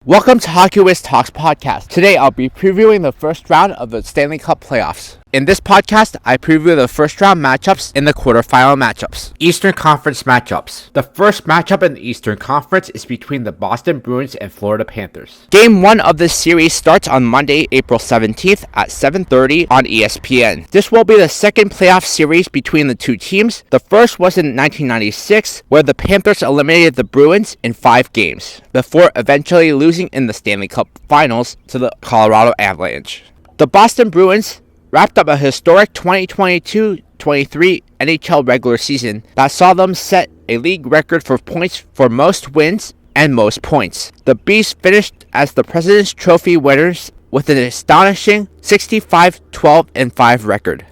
Welcome to Hockey Wiz Talks podcast. Today I'll be previewing the first round of the Stanley Cup Playoffs. In this podcast, I preview the first round matchups and the quarterfinal matchups. Eastern Conference matchups. The first matchup in the Eastern Conference is between the Boston Bruins and Florida Panthers. Game 1 of this series starts on Monday, April 17th at 7:30 on ESPN. This will be the second playoff series between the two teams. The first was in 1996, where the Panthers eliminated the Bruins in 5 games, before eventually losing in the Stanley Cup Finals to the Colorado Avalanche. The Boston Bruins wrapped up a historic 2022-23 NHL regular season that saw them set a league record for points for most wins and most points. The Bees finished as the President's Trophy winners with an astonishing 65-12-5 record.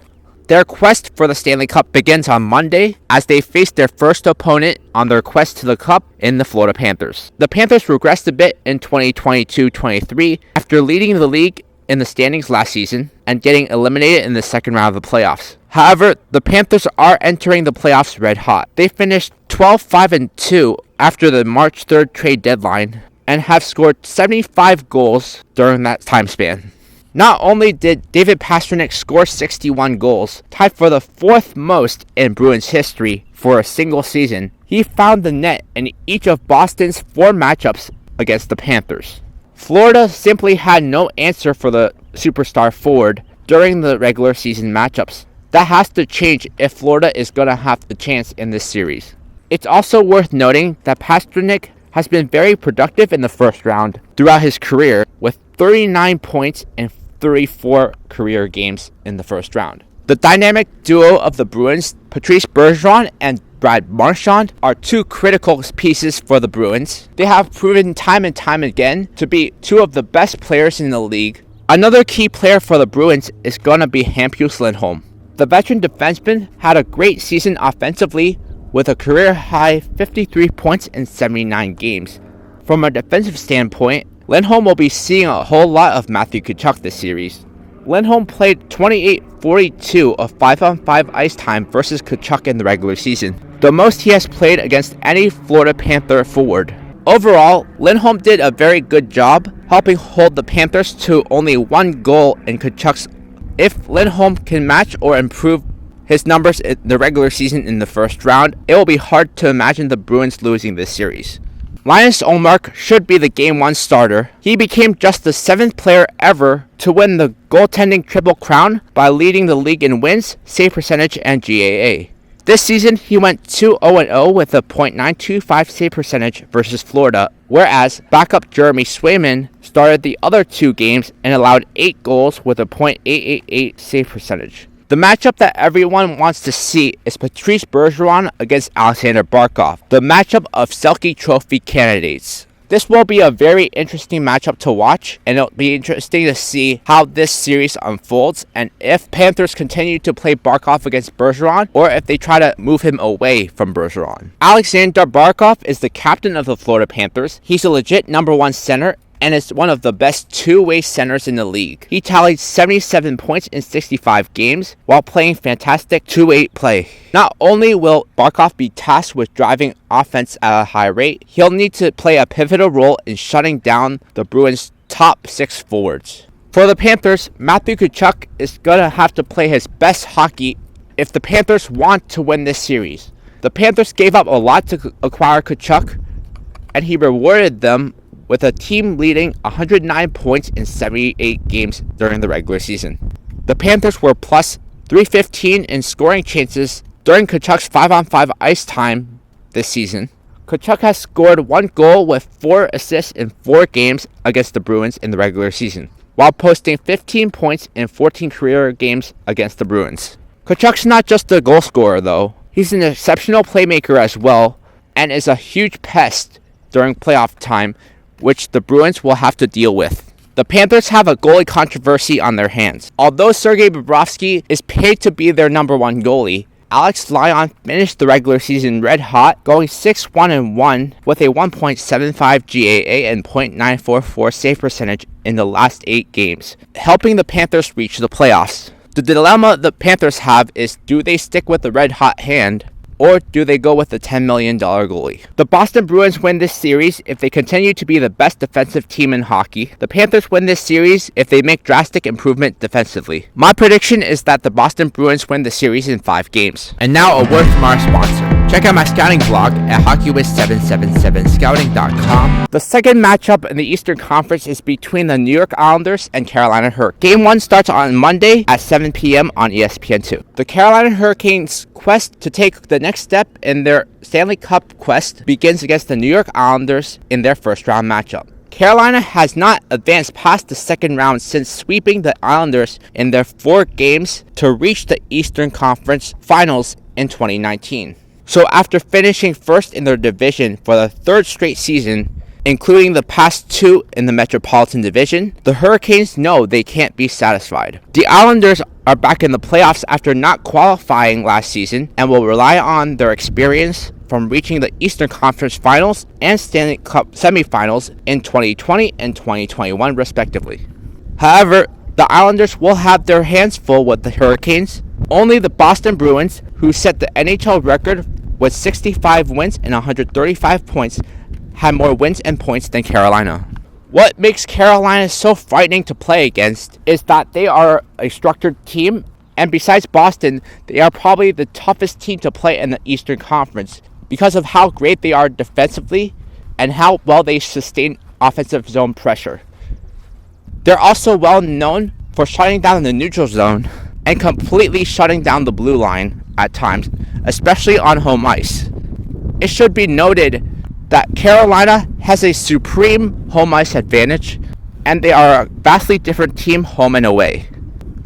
Their quest for the Stanley Cup begins on Monday as they face their first opponent on their quest to the Cup in the Florida Panthers. The Panthers regressed a bit in 2022-23 after leading the league in the standings last season and getting eliminated in the second round of the playoffs. However, the Panthers are entering the playoffs red hot. They finished 12-5-2 after the March 3rd trade deadline and have scored 75 goals during that time span. Not only did David Pastrnak score 61 goals, tied for the 4th most in Bruins history for a single season, he found the net in each of Boston's 4 matchups against the Panthers. Florida simply had no answer for the superstar forward during the regular season matchups. That has to change if Florida is going to have a chance in this series. It's also worth noting that Pastrnak has been very productive in the first round throughout his career, with 39 points in 34 career games in the first round. The dynamic duo of the Bruins, Patrice Bergeron and Brad Marchand, are 2 critical pieces for the Bruins. They have proven time and time again to be 2 of the best players in the league. Another key player for the Bruins is going to be Hampus Lindholm. The veteran defenseman had a great season offensively with a career-high 53 points in 79 games. From a defensive standpoint, Lindholm will be seeing a whole lot of Matthew Tkachuk this series. Lindholm played 28-42 of 5-on-5 ice time versus Tkachuk in the regular season, the most he has played against any Florida Panther forward. Overall, Lindholm did a very good job helping hold the Panthers to only 1 goal in Tkachuk's. If Lindholm can match or improve his numbers in the regular season in the first round, it will be hard to imagine the Bruins losing this series. Linus Ullmark should be the Game 1 starter. He became just the 7th player ever to win the goaltending triple crown by leading the league in wins, save percentage, and GAA. This season, he went 2-0-0 with a .925 save percentage versus Florida, whereas backup Jeremy Swayman started the other 2 games and allowed 8 goals with a .888 save percentage. The matchup that everyone wants to see is Patrice Bergeron against Alexander Barkov, the matchup of Selke Trophy candidates. This will be a very interesting matchup to watch, and it'll be interesting to see how this series unfolds and if Panthers continue to play Barkov against Bergeron or if they try to move him away from Bergeron. Alexander Barkov is the captain of the Florida Panthers. He's a legit number 1 center and is one of the best two-way centers in the league. He tallied 77 points in 65 games while playing fantastic two-way play. Not only will Barkov be tasked with driving offense at a high rate, he'll need to play a pivotal role in shutting down the Bruins' top 6 forwards. For the Panthers, Matthew Tkachuk is going to have to play his best hockey if the Panthers want to win this series. The Panthers gave up a lot to acquire Tkachuk, and he rewarded them with a team leading 109 points in 78 games during the regular season. The Panthers were plus 315 in scoring chances during Tkachuk's 5-on-5 ice time this season. Tkachuk has scored 1 goal with 4 assists in 4 games against the Bruins in the regular season, while posting 15 points in 14 career games against the Bruins. Tkachuk's not just a goal scorer though, he's an exceptional playmaker as well, and is a huge pest during playoff time, which the Bruins will have to deal with. The Panthers have a goalie controversy on their hands. Although Sergei Bobrovsky is paid to be their number 1 goalie, Alex Lyon finished the regular season red hot, going 6-1-1 with a 1.75 GAA and .944 save percentage in the last 8 games, helping the Panthers reach the playoffs. The dilemma the Panthers have is, do they stick with the red hot hand, or do they go with the $10 million goalie? The Boston Bruins win this series if they continue to be the best defensive team in hockey. The Panthers win this series if they make drastic improvement defensively. My prediction is that the Boston Bruins win the series in 5 games. And now a word from our sponsor. Check out my scouting blog at hockeywiz777scouting.com. The second matchup in the Eastern Conference is between the New York Islanders and Carolina Hurricanes. Game 1 starts on Monday at 7 p.m. on ESPN2. The Carolina Hurricanes' quest to take the next step in their Stanley Cup quest begins against the New York Islanders in their first round matchup. Carolina has not advanced past the second round since sweeping the Islanders in their 4 games to reach the Eastern Conference Finals in 2019. So after finishing first in their division for the 3rd straight season, including the past 2 in the Metropolitan Division, the Hurricanes know they can't be satisfied. The Islanders are back in the playoffs after not qualifying last season and will rely on their experience from reaching the Eastern Conference Finals and Stanley Cup semifinals in 2020 and 2021 respectively. However, the Islanders will have their hands full with the Hurricanes. Only the Boston Bruins, who set the NHL record with 65 wins and 135 points, had more wins and points than Carolina. What makes Carolina so frightening to play against is that they are a structured team, and besides Boston, they are probably the toughest team to play in the Eastern Conference because of how great they are defensively and how well they sustain offensive zone pressure. They're also well known for shutting down the neutral zone and completely shutting down the blue line at times, especially on home ice. It should be noted that Carolina has a supreme home ice advantage, and they are a vastly different team home and away.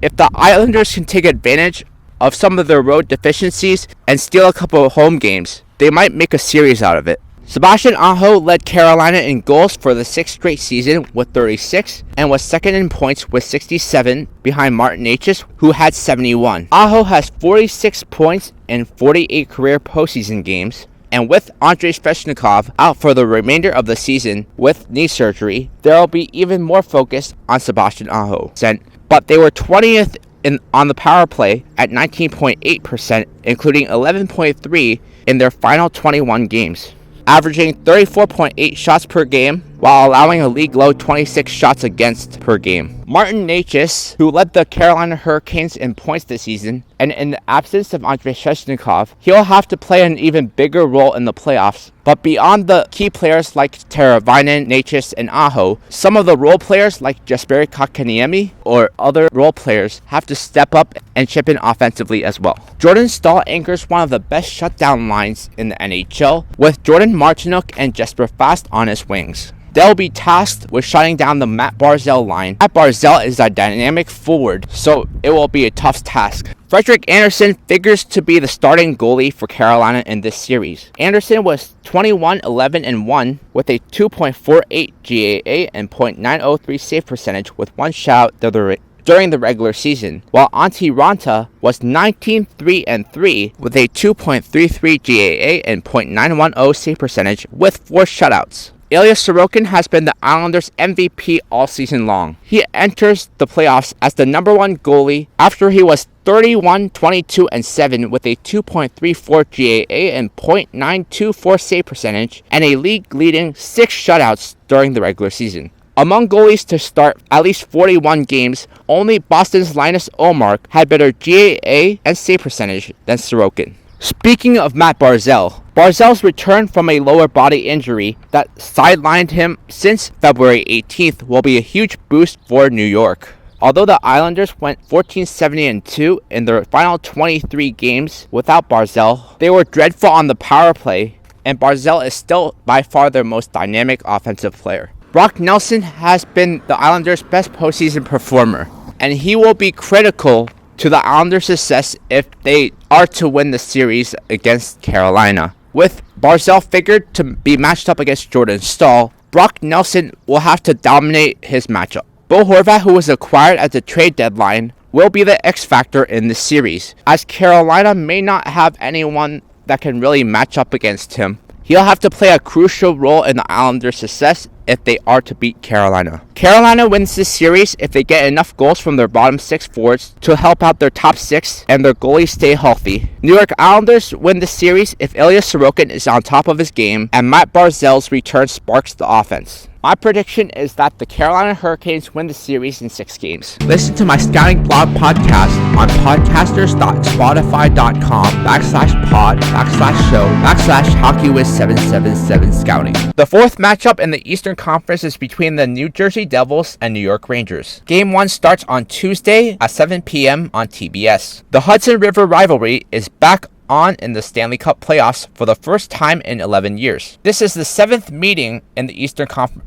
If the Islanders can take advantage of some of their road deficiencies and steal a couple of home games, they might make a series out of it. Sebastian Aho led Carolina in goals for the 6th straight season with 36 and was second in points with 67 behind Martin Necas, who had 71. Aho has 46 points in 48 career postseason games. And with Andrei Svechnikov out for the remainder of the season with knee surgery, there will be even more focus on Sebastian Aho. But they were 20th on the power play at 19.8%, including 11.3 in their final 21 games, averaging 34.8 shots per game while allowing a league-low 26 shots against per game. Martin Necas, who led the Carolina Hurricanes in points this season, and in the absence of Andrei Svechnikov, he'll have to play an even bigger role in the playoffs. But beyond the key players like Teravainen, Necas, and Aho, some of the role players like Jesperi Kotkaniemi or other role players have to step up and chip in offensively as well. Jordan Staal anchors one of the best shutdown lines in the NHL, with Jordan Martinook and Jesper Fast on his wings. They'll be tasked with shutting down the Matt Barzal line. Matt Barzal is a dynamic forward, so it will be a tough task. Frederik Andersen figures to be the starting goalie for Carolina in this series. Andersen was 21-11-1 with a 2.48 GAA and .903 save percentage with 1 shutout during the regular season, while Antti Ranta was 19-3-3 with a 2.33 GAA and .910 save percentage with 4 shutouts. Ilya Sorokin has been the Islanders' MVP all season long. He enters the playoffs as the number 1 goalie after he was 31-22-7 with a 2.34 GAA and .924 save percentage and a league-leading 6 shutouts during the regular season. Among goalies to start at least 41 games, only Boston's Linus Ullmark had better GAA and save percentage than Sorokin. Speaking of Matt Barzal, Barzal's return from a lower body injury that sidelined him since February 18th will be a huge boost for New York. Although the Islanders went 14-70-2 in their final 23 games without Barzal, they were dreadful on the power play, and Barzal is still by far their most dynamic offensive player. Brock Nelson has been the Islanders' best postseason performer, and he will be critical to the Islanders' success if they are to win the series against Carolina. With Barzal figured to be matched up against Jordan Staal, Brock Nelson will have to dominate his matchup. Bo Horvat, who was acquired at the trade deadline, will be the X factor in the series, as Carolina may not have anyone that can really match up against him. He'll have to play a crucial role in the Islanders' success if they are to beat Carolina. Carolina wins this series if they get enough goals from their bottom 6 forwards to help out their top 6 and their goalies stay healthy. New York Islanders win the series if Ilya Sorokin is on top of his game and Matt Barzal's return sparks the offense. My prediction is that the Carolina Hurricanes win the series in 6 games. Listen to my scouting blog podcast on podcasters.spotify.com/pod/show/hockeywiz777 scouting. The 4th matchup in the Eastern Conference is between the New Jersey Devils and New York Rangers. Game 1 starts on Tuesday at 7 p.m. on TBS. The Hudson River rivalry is back on in the Stanley Cup Playoffs for the first time in 11 years. This is the 7th meeting in the Eastern Conference.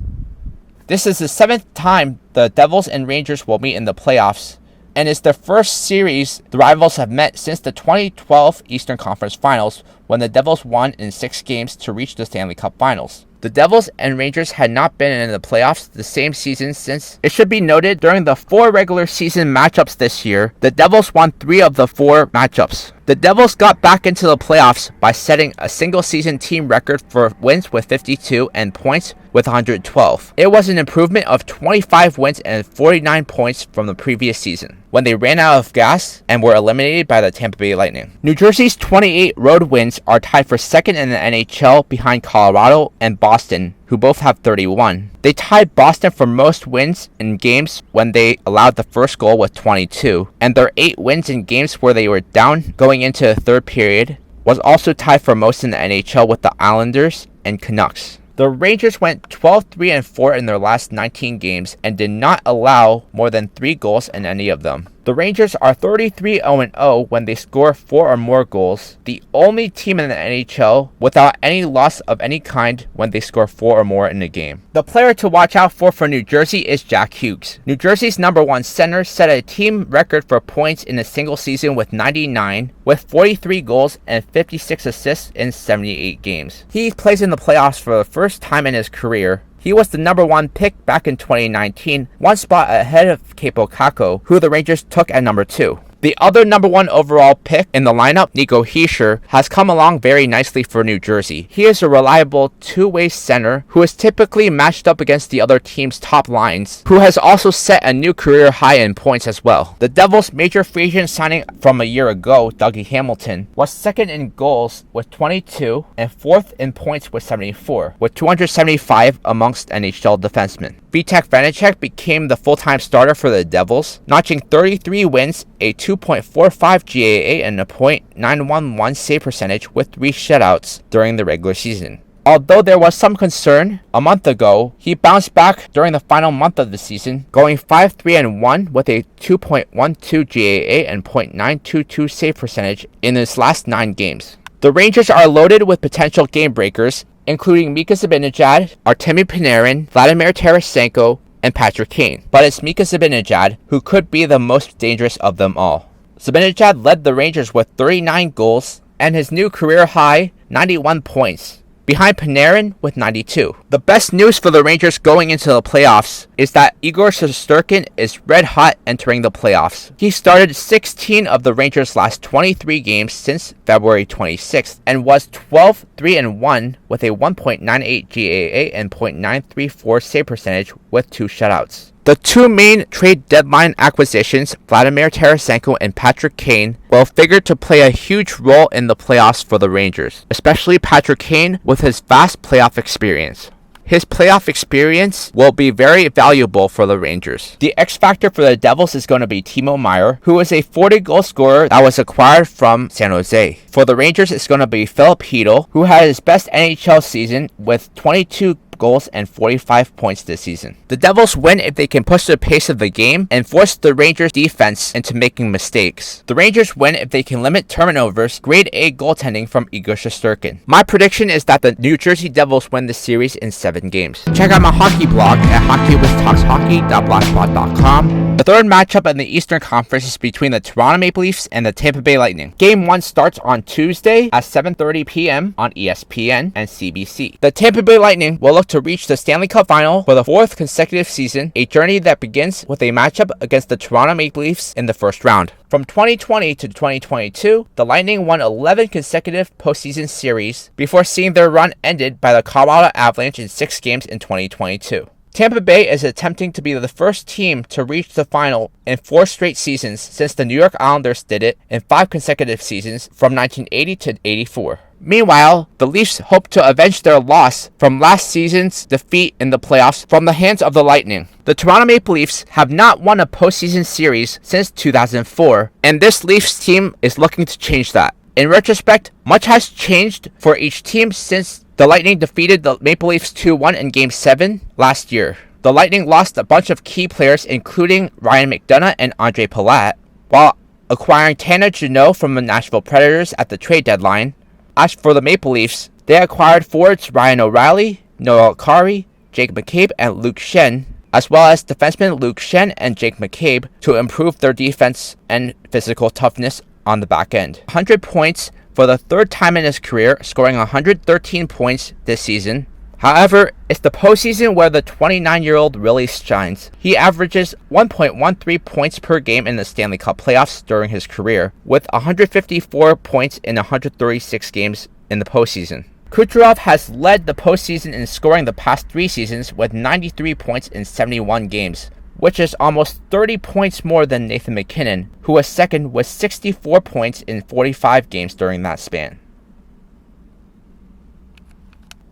This is the 7th time the Devils and Rangers will meet in the playoffs, and it's the first series the rivals have met since the 2012 Eastern Conference Finals, when the Devils won in 6 games to reach the Stanley Cup Finals. The Devils and Rangers had not been in the playoffs the same season since. It should be noted, during the 4 regular season matchups this year, the Devils won 3 of the 4 matchups. The Devils got back into the playoffs by setting a single season team record for wins with 52 and points with 112. It was an improvement of 25 wins and 49 points from the previous season, when they ran out of gas and were eliminated by the Tampa Bay Lightning. New Jersey's 28 road wins are tied for 2nd in the NHL behind Colorado and Boston, who both have 31. They tied Boston for most wins in games when they allowed the first goal with 22, and their 8 wins in games where they were down going into the 3rd period was also tied for most in the NHL with the Islanders and Canucks. The Rangers went 12-3-4 in their last 19 games and did not allow more than 3 goals in any of them. The Rangers are 33-0-0 when they score 4 or more goals, the only team in the NHL without any loss of any kind when they score 4 or more in a game. The player to watch out for New Jersey is Jack Hughes. New Jersey's number 1 center set a team record for points in a single season with 99, with 43 goals and 56 assists in 78 games. He plays in the playoffs for the first time in his career. He was the number 1 pick back in 2019, 1 spot ahead of Kaapo Kakko, who the Rangers took at number 2. The other number 1 overall pick in the lineup, Nico Hischier, has come along very nicely for New Jersey. He is a reliable two-way center who is typically matched up against the other team's top lines, who has also set a new career high in points as well. The Devils' major free agent signing from a year ago, Dougie Hamilton, was 2nd in goals with 22 and 4th in points with 74, with 275 amongst NHL defensemen. Vitek Vanacek became the full-time starter for the Devils, notching 33 wins, a 2.45 GAA, and a .911 save percentage with 3 shutouts during the regular season. Although there was some concern a month ago, he bounced back during the final month of the season, going 5-3-1 with a 2.12 GAA and .922 save percentage in his last 9 games. The Rangers are loaded with potential game breakers, including Mika Zibanejad, Artemi Panarin, Vladimir Tarasenko, and Patrick Kane. But it's Mika Zibanejad who could be the most dangerous of them all. Zibanejad led the Rangers with 39 goals and his new career high 91 points, behind Panarin with 92. The best news for the Rangers going into the playoffs is that Igor Shesterkin is red hot entering the playoffs. He started 16 of the Rangers' last 23 games since February 26th and was 12-3-1 with a 1.98 GAA and .934 save percentage with 2 shutouts. The 2 main trade deadline acquisitions, Vladimir Tarasenko and Patrick Kane, will figure to play a huge role in the playoffs for the Rangers, especially Patrick Kane with his vast playoff experience. His playoff experience will be very valuable for the Rangers. The X factor for the Devils is going to be Timo Meier, who is a 40-goal scorer that was acquired from San Jose. For the Rangers, it's going to be Philip Chytil, who had his best NHL season with 22 goals and 45 points this season. The Devils win if they can push the pace of the game and force the Rangers defense into making mistakes. The Rangers win if they can limit turnovers, grade A goaltending from Igor Shesterkin. My prediction is that the New Jersey Devils win the series in 7 games. Check out my hockey blog at hockeywithtalkshockey.blogspot.com. The 3rd matchup in the Eastern Conference is between the Toronto Maple Leafs and the Tampa Bay Lightning. Game 1 starts on Tuesday at 7:30 p.m. on ESPN and CBC. The Tampa Bay Lightning will look to reach the Stanley Cup Final for the 4th consecutive season, a journey that begins with a matchup against the Toronto Maple Leafs in the first round. From 2020 to 2022, the Lightning won 11 consecutive postseason series before seeing their run ended by the Colorado Avalanche in 6 games in 2022. Tampa Bay is attempting to be the first team to reach the final in 4 straight seasons since the New York Islanders did it in 5 consecutive seasons from 1980 to 84. Meanwhile, the Leafs hope to avenge their loss from last season's defeat in the playoffs from the hands of the Lightning. The Toronto Maple Leafs have not won a postseason series since 2004, and this Leafs team is looking to change that. In retrospect, much has changed for each team since the Lightning defeated the Maple Leafs 2-1 in Game 7 last year. The Lightning lost a bunch of key players including Ryan McDonagh and Andre Palat, while acquiring Tanner Jeannot from the Nashville Predators at the trade deadline. As for the Maple Leafs, they acquired forwards Ryan O'Reilly, Noel Acciari, Jake McCabe, and Luke Schenn, as well as defensemen Luke Schenn and Jake McCabe to improve their defense and physical toughness on the back end. 100 points for the 3rd time in his career, scoring 113 points this season. However, it's the postseason where the 29-year-old really shines. He averages 1.13 points per game in the Stanley Cup Playoffs during his career, with 154 points in 136 games in the postseason. Kucherov has led the postseason in scoring the past 3 seasons with 93 points in 71 games, which is almost 30 points more than Nathan MacKinnon, who was second with 64 points in 45 games during that span.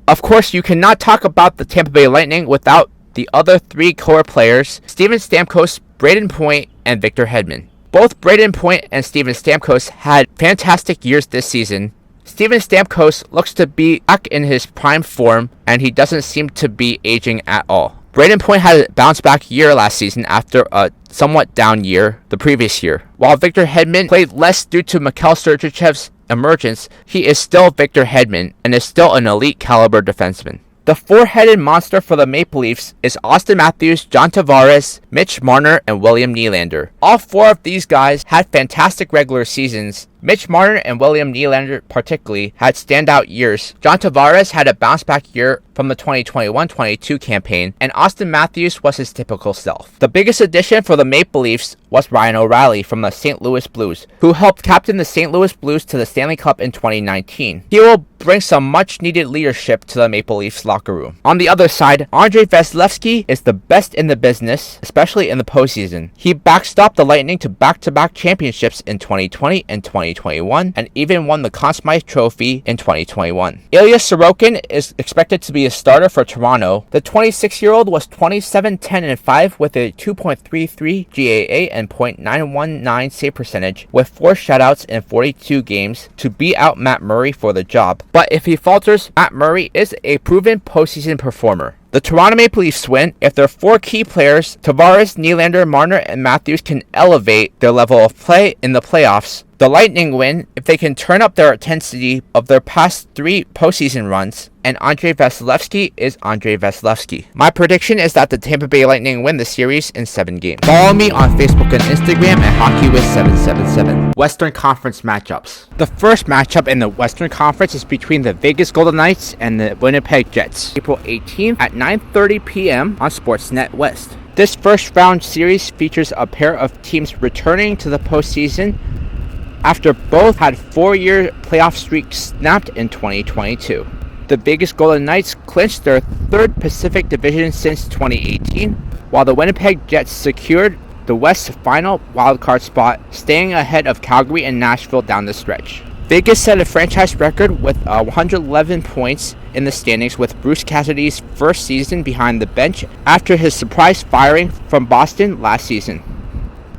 Of course, you cannot talk about the Tampa Bay Lightning without the other 3 core players, Steven Stamkos, Braden Point, and Victor Hedman. Both Braden Point and Steven Stamkos had fantastic years this season. Steven Stamkos looks to be back in his prime form, and he doesn't seem to be aging at all. Braden Point had a bounce-back year last season after a somewhat down year the previous year. While Victor Hedman played less due to Mikhail Sergachev's emergence, he is still Victor Hedman and is still an elite caliber defenseman. The 4-headed monster for the Maple Leafs is Austin Matthews, John Tavares, Mitch Marner, and William Nylander. All 4 of these guys had fantastic regular seasons. Mitch Marner and William Nylander particularly had standout years. John Tavares had a bounce-back year from the 2021-22 campaign, and Austin Matthews was his typical self. The biggest addition for the Maple Leafs was Ryan O'Reilly from the St. Louis Blues, who helped captain the St. Louis Blues to the Stanley Cup in 2019. He will bring some much-needed leadership to the Maple Leafs locker room. On the other side, Andrei Vasilevskiy is the best in the business, especially in the postseason. He backstopped the Lightning to back-to-back championships in 2020 and 2021, and even won the Conn Smythe Trophy in 2021. Ilya Sorokin is expected to be a starter for Toronto. The 26-year-old was 27-10-5 with a 2.33 GAA and .919 save percentage, with 4 shutouts in 42 games to beat out Matt Murray for the job. But if he falters, Matt Murray is a proven postseason performer. The Toronto Maple Leafs win if their 4 key players, Tavares, Nylander, Marner, and Matthews, can elevate their level of play in the playoffs. The Lightning win if they can turn up their intensity of their past 3 postseason runs, and Andrei Vasilevskiy is Andrei Vasilevskiy. My prediction is that the Tampa Bay Lightning win the series in 7 games. Follow me on Facebook and Instagram at HockeyWith777. Western Conference matchups. The first matchup in the Western Conference is between the Vegas Golden Knights and the Winnipeg Jets, April 18th at 9:30 p.m. on Sportsnet West. This first round series features a pair of teams returning to the postseason after both had 4-year playoff streaks snapped in 2022. The Vegas Golden Knights clinched their 3rd Pacific Division since 2018, while the Winnipeg Jets secured the West's final wildcard spot, staying ahead of Calgary and Nashville down the stretch. Vegas set a franchise record with 111 points in the standings, with Bruce Cassidy's first season behind the bench after his surprise firing from Boston last season.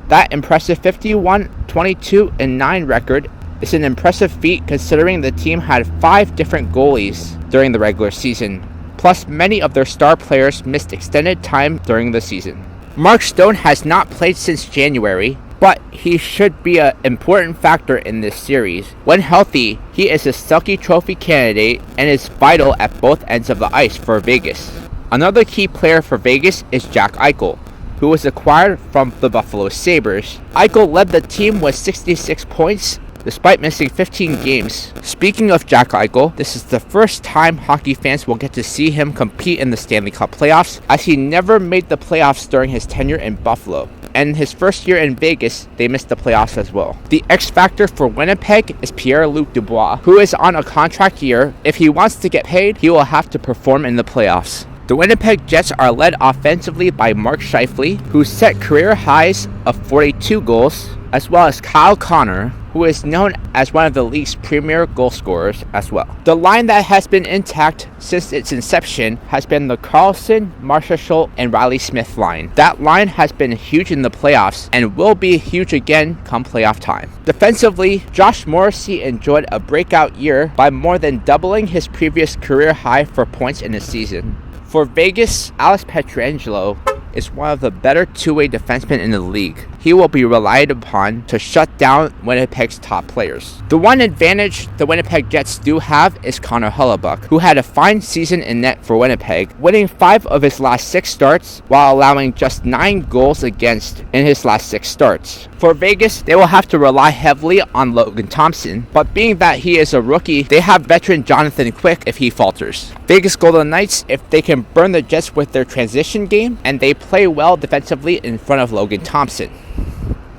That impressive 51-22-9 record is an impressive feat considering the team had 5 different goalies during the regular season, plus many of their star players missed extended time during the season. Mark Stone has not played since January, but he should be an important factor in this series. When healthy, he is a Selke Trophy candidate and is vital at both ends of the ice for Vegas. Another key player for Vegas is Jack Eichel, who was acquired from the Buffalo Sabres. Eichel led the team with 66 points despite missing 15 games. Speaking of Jack Eichel, this is the first time hockey fans will get to see him compete in the Stanley Cup playoffs, as he never made the playoffs during his tenure in Buffalo. And his first year in Vegas, they missed the playoffs as well. The X factor for Winnipeg is Pierre-Luc Dubois, who is on a contract year. If he wants to get paid, he will have to perform in the playoffs. The Winnipeg Jets are led offensively by Mark Scheifele, who set career highs of 42 goals, as well as Kyle Connor, who is known as one of the league's premier goal scorers as well. The line that has been intact since its inception has been the Carlson, Marchessault, and Riley Smith line. That line has been huge in the playoffs and will be huge again come playoff time. Defensively, Josh Morrissey enjoyed a breakout year by more than doubling his previous career high for points in a season. For Vegas, Alex Pietrangelo is one of the better two-way defensemen in the league. He will be relied upon to shut down Winnipeg's top players. The one advantage the Winnipeg Jets do have is Connor Hellebuyck, who had a fine season in net for Winnipeg, winning 5 of his last 6 starts while allowing just 9 goals against in his last 6 starts. For Vegas, they will have to rely heavily on Logan Thompson, but being that he is a rookie, they have veteran Jonathan Quick if he falters. Vegas Golden Knights, if they can burn the Jets with their transition game and they play well defensively in front of Logan Thompson.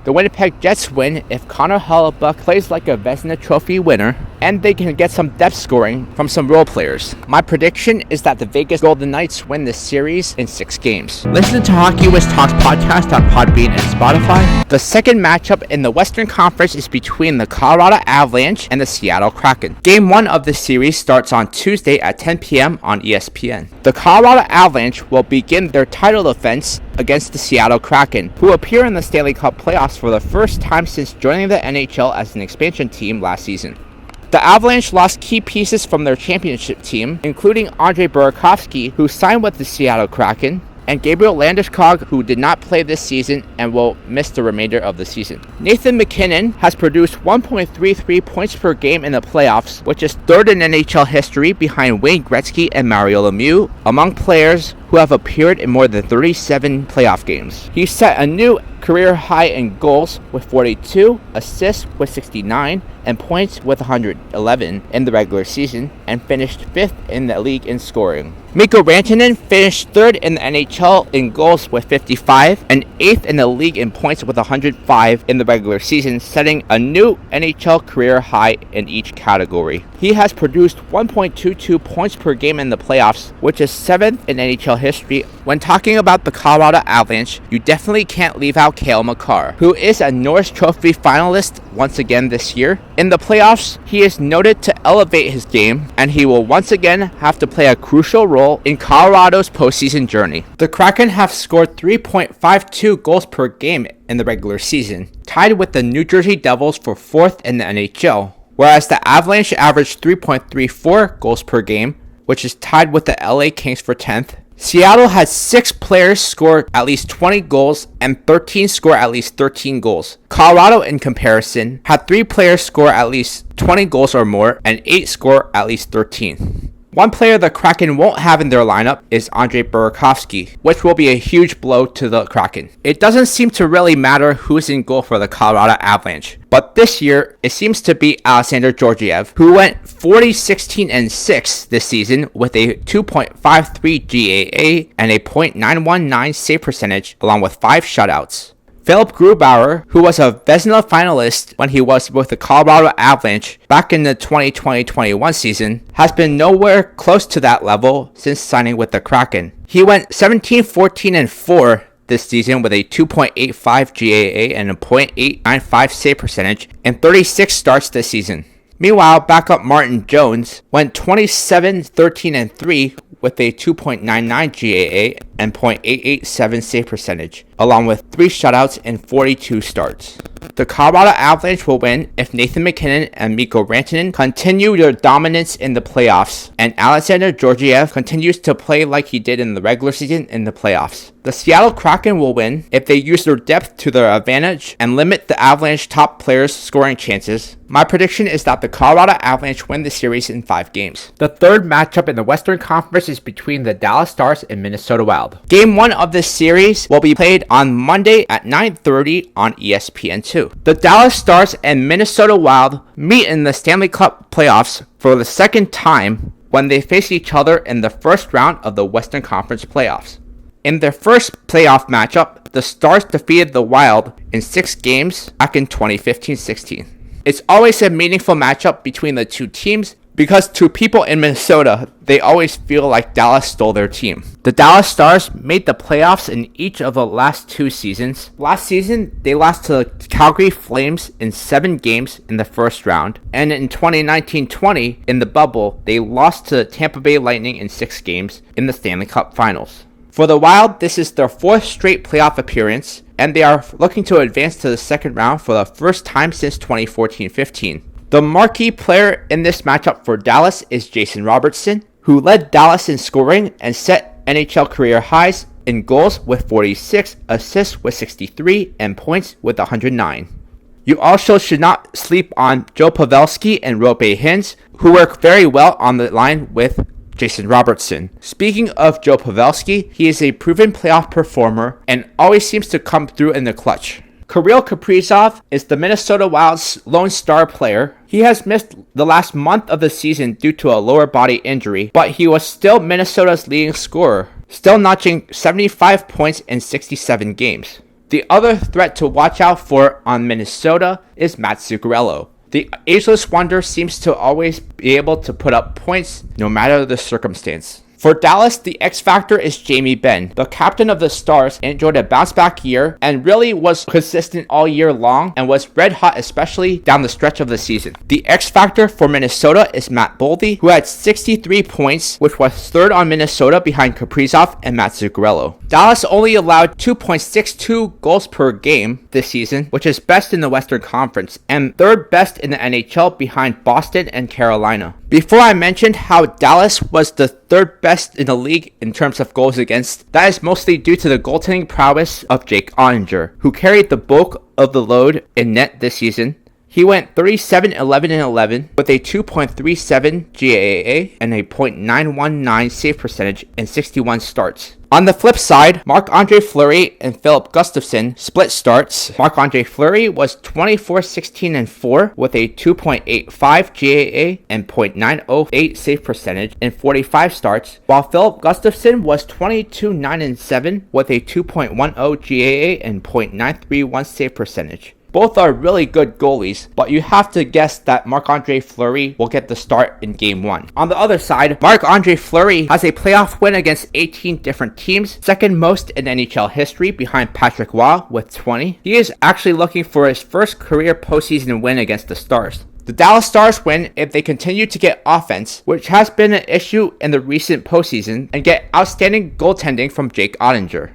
The Winnipeg Jets win if Connor Hellebuyck plays like a Vezina Trophy winner and they can get some depth scoring from some role players. My prediction is that the Vegas Golden Knights win this series in 6 games. Listen to Hockey Wiz Talks podcast on Podbean and Spotify. The second matchup in the Western Conference is between the Colorado Avalanche and the Seattle Kraken. Game 1 of the series starts on Tuesday at 10 p.m. on ESPN. The Colorado Avalanche will begin their title defense against the Seattle Kraken, who appear in the Stanley Cup Playoffs for the first time since joining the NHL as an expansion team last season. The Avalanche lost key pieces from their championship team, including Andrei Burakovsky, who signed with the Seattle Kraken, and Gabriel Landeskog, who did not play this season and will miss the remainder of the season. Nathan MacKinnon has produced 1.33 points per game in the playoffs, which is third in NHL history behind Wayne Gretzky and Mario Lemieux among players who have appeared in more than 37 playoff games. He set a new career high in goals with 42, assists with 69, and points with 111 in the regular season, and finished 5th in the league in scoring. Mikko Rantanen finished 3rd in the NHL in goals with 55, and 8th in the league in points with 105 in the regular season, setting a new NHL career high in each category. He has produced 1.22 points per game in the playoffs, which is 7th in NHL history. When talking about the Colorado Avalanche, you definitely can't leave out Cale Makar, who is a Norris Trophy finalist once again this year. In the playoffs, he is noted to elevate his game, and he will once again have to play a crucial role in Colorado's postseason journey. The Kraken have scored 3.52 goals per game in the regular season, tied with the New Jersey Devils for 4th in the NHL, whereas the Avalanche averaged 3.34 goals per game, which is tied with the LA Kings for 10th. Seattle had 6 players score at least 20 goals and 13 score at least 13 goals. Colorado, in comparison, had 3 players score at least 20 goals or more and 8 score at least 13. One player the Kraken won't have in their lineup is Andrei Burakovsky, which will be a huge blow to the Kraken. It doesn't seem to really matter who's in goal for the Colorado Avalanche, but this year it seems to be Alexander Georgiev, who went 40, 16, and 6 this season with a 2.53 GAA and a .919 save percentage, along with 5 shutouts. Philip Grubauer, who was a Vezina finalist when he was with the Colorado Avalanche back in the 2020-21 season, has been nowhere close to that level since signing with the Kraken. He went 17, 14, and 4 this season with a 2.85 GAA and a .895 save percentage in 36 starts this season. Meanwhile, backup Martin Jones went 27, 13, and 3 with a 2.99 GAA and .887 save percentage, along with 3 shutouts and 42 starts. The Colorado Avalanche will win if Nathan MacKinnon and Mikko Rantanen continue their dominance in the playoffs, and Alexander Georgiev continues to play like he did in the regular season in the playoffs. The Seattle Kraken will win if they use their depth to their advantage and limit the Avalanche top players' scoring chances. My prediction is that the Colorado Avalanche win the series in 5 games. The third matchup in the Western Conference is between the Dallas Stars and Minnesota Wild. Game 1 of this series will be played on Monday at 9:30 on ESPN2. The Dallas Stars and Minnesota Wild meet in the Stanley Cup Playoffs for the second time when they face each other in the first round of the Western Conference Playoffs. In their first playoff matchup, the Stars defeated the Wild in 6 games back in 2015-16. It's always a meaningful matchup between the two teams because to people in Minnesota, they always feel like Dallas stole their team. The Dallas Stars made the playoffs in each of the last 2 seasons. Last season, they lost to the Calgary Flames in 7 games in the first round. And in 2019-20, in the bubble, they lost to the Tampa Bay Lightning in 6 games in the Stanley Cup Finals. For the Wild, this is their 4th straight playoff appearance, and they are looking to advance to the second round for the first time since 2014-15. The marquee player in this matchup for Dallas is Jason Robertson, who led Dallas in scoring and set NHL career highs in goals with 46, assists with 63, and points with 109. You also should not sleep on Joe Pavelski and Roope Hintz, who work very well on the line with Jason Robertson. Speaking of Joe Pavelski, he is a proven playoff performer and always seems to come through in the clutch. Kirill Kaprizov is the Minnesota Wild's lone star player. He has missed the last month of the season due to a lower body injury, but he was still Minnesota's leading scorer, still notching 75 points in 67 games. The other threat to watch out for on Minnesota is Matt Zuccarello. The ageless wonder seems to always be able to put up points no matter the circumstance. For Dallas, the X factor is Jamie Benn. The captain of the Stars enjoyed a bounce-back year and really was consistent all year long and was red hot, especially down the stretch of the season. The X factor for Minnesota is Matt Boldy, who had 63 points, which was 3rd on Minnesota behind Kaprizov and Matt Zuccarello. Dallas only allowed 2.62 goals per game this season, which is best in the Western Conference, and 3rd best in the NHL behind Boston and Carolina. Before I mentioned how Dallas was the 3rd best in the league in terms of goals against, that is mostly due to the goaltending prowess of Jake Ottinger, who carried the bulk of the load in net this season. He went 37-11-11 with a 2.37 GAA and a .919 save percentage in 61 starts. On the flip side, Marc-Andre Fleury and Philip Gustafsson split starts. Marc-Andre Fleury was 24-16-4 with a 2.85 GAA and .908 save percentage in 45 starts, while Philip Gustafsson was 22-9-7 with a 2.10 GAA and .931 save percentage. Both are really good goalies, but you have to guess that Marc-Andre Fleury will get the start in Game 1. On the other side, Marc-Andre Fleury has a playoff win against 18 different teams, second most in NHL history behind Patrick Roy with 20. He is actually looking for his first career postseason win against the Stars. The Dallas Stars win if they continue to get offense, which has been an issue in the recent postseason, and get outstanding goaltending from Jake Ottinger.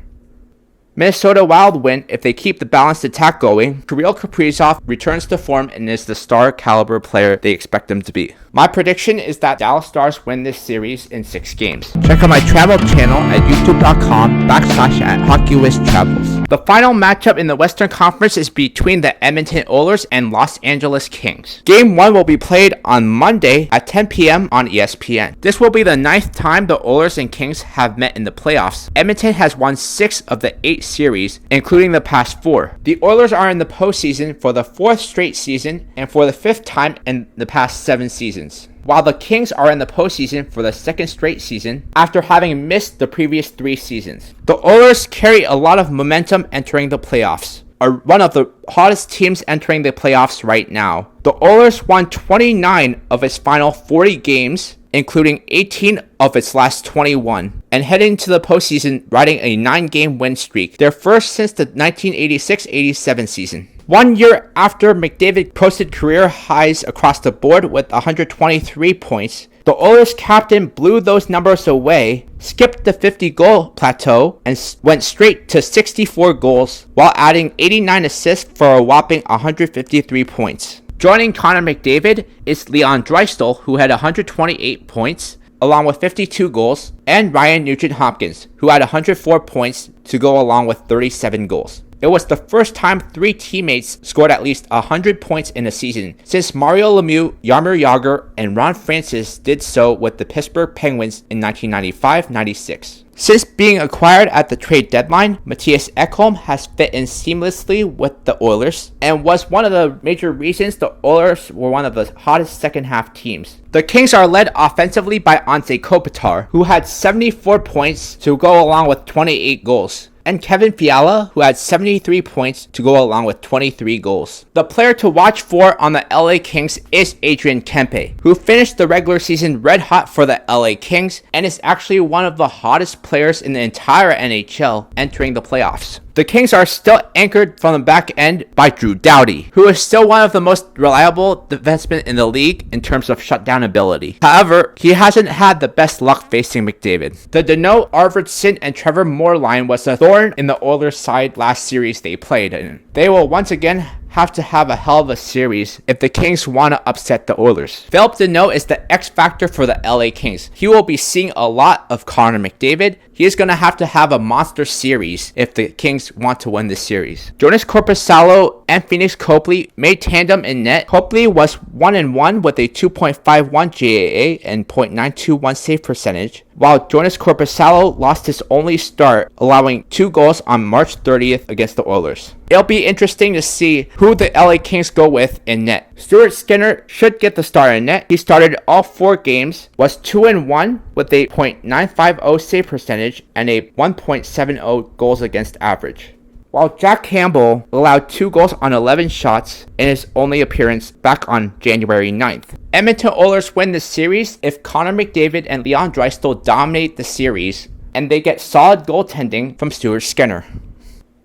Minnesota Wild win if they keep the balanced attack going. Kirill Kaprizov returns to form and is the star caliber player they expect him to be. My prediction is that Dallas Stars win this series in 6 games. Check out my travel channel at youtube.com/HockeyWizTravels. The final matchup in the Western Conference is between the Edmonton Oilers and Los Angeles Kings. Game 1 will be played on Monday at 10 p.m. on ESPN. This will be the 9th time the Oilers and Kings have met in the playoffs. Edmonton has won 6 of the 8 series, including the past 4. The Oilers are in the postseason for the 4th straight season and for the 5th time in the past 7 seasons, while the Kings are in the postseason for the 2nd straight season after having missed the previous 3 seasons. The Oilers carry a lot of momentum entering the playoffs, are one of the hottest teams entering the playoffs right now. The Oilers won 29 of its final 40 games, including 18 of its last 21, and heading to the postseason riding a 9-game win streak, their first since the 1986-87 season. 1 year after McDavid posted career highs across the board with 123 points, the Oilers captain blew those numbers away, skipped the 50-goal plateau, and went straight to 64 goals, while adding 89 assists for a whopping 153 points. Joining Connor McDavid is Leon Draisaitl, who had 128 points, along with 52 goals, and Ryan Nugent-Hopkins, who had 104 points to go along with 37 goals. It was the first time 3 teammates scored at least 100 points in a season since Mario Lemieux, Jaromir Jagr, and Ron Francis did so with the Pittsburgh Penguins in 1995-96. Since being acquired at the trade deadline, Mattias Ekholm has fit in seamlessly with the Oilers and was one of the major reasons the Oilers were one of the hottest second-half teams. The Kings are led offensively by Anze Kopitar, who had 74 points to go along with 28 goals, and Kevin Fiala, who had 73 points to go along with 23 goals. The player to watch for on the LA Kings is Adrian Kempe, who finished the regular season red hot for the LA Kings and is actually one of the hottest players in the entire NHL entering the playoffs. The Kings are still anchored from the back end by Drew Doughty, who is still one of the most reliable defensemen in the league in terms of shutdown ability. However, he hasn't had the best luck facing McDavid. The Danault, Arvidsson, and Trevor Moore line was a thorn in the Oilers' side last series they played in. They will once again have to have a hell of a series if the Kings want to upset the Oilers. Philip Danault is the X factor for the LA Kings. He will be seeing a lot of Connor McDavid. He is going to have a monster series if the Kings want to win this series. Jonas Korpisalo and Phoenix Copley made tandem in net. Copley was 1-1 with a 2.51 GAA and .921 save percentage, while Jonas Korpisalo lost his only start, allowing 2 goals on March 30th against the Oilers. It'll be interesting to see who the LA Kings go with in net. Stuart Skinner should get the start in net. He started all 4 games, was 2-1 with a .950 save percentage and a 1.70 goals against average, while Jack Campbell allowed 2 goals on 11 shots in his only appearance back on January 9th. Edmonton Oilers win the series if Connor McDavid and Leon Draisaitl dominate the series and they get solid goaltending from Stuart Skinner.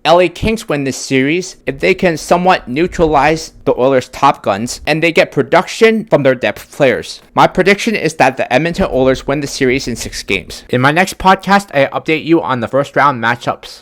LA Kings win this series if they can somewhat neutralize the Oilers' top guns and they get production from their depth players. My prediction is that the Edmonton Oilers win the series in 6 games. In my next podcast, I update you on the first round matchups.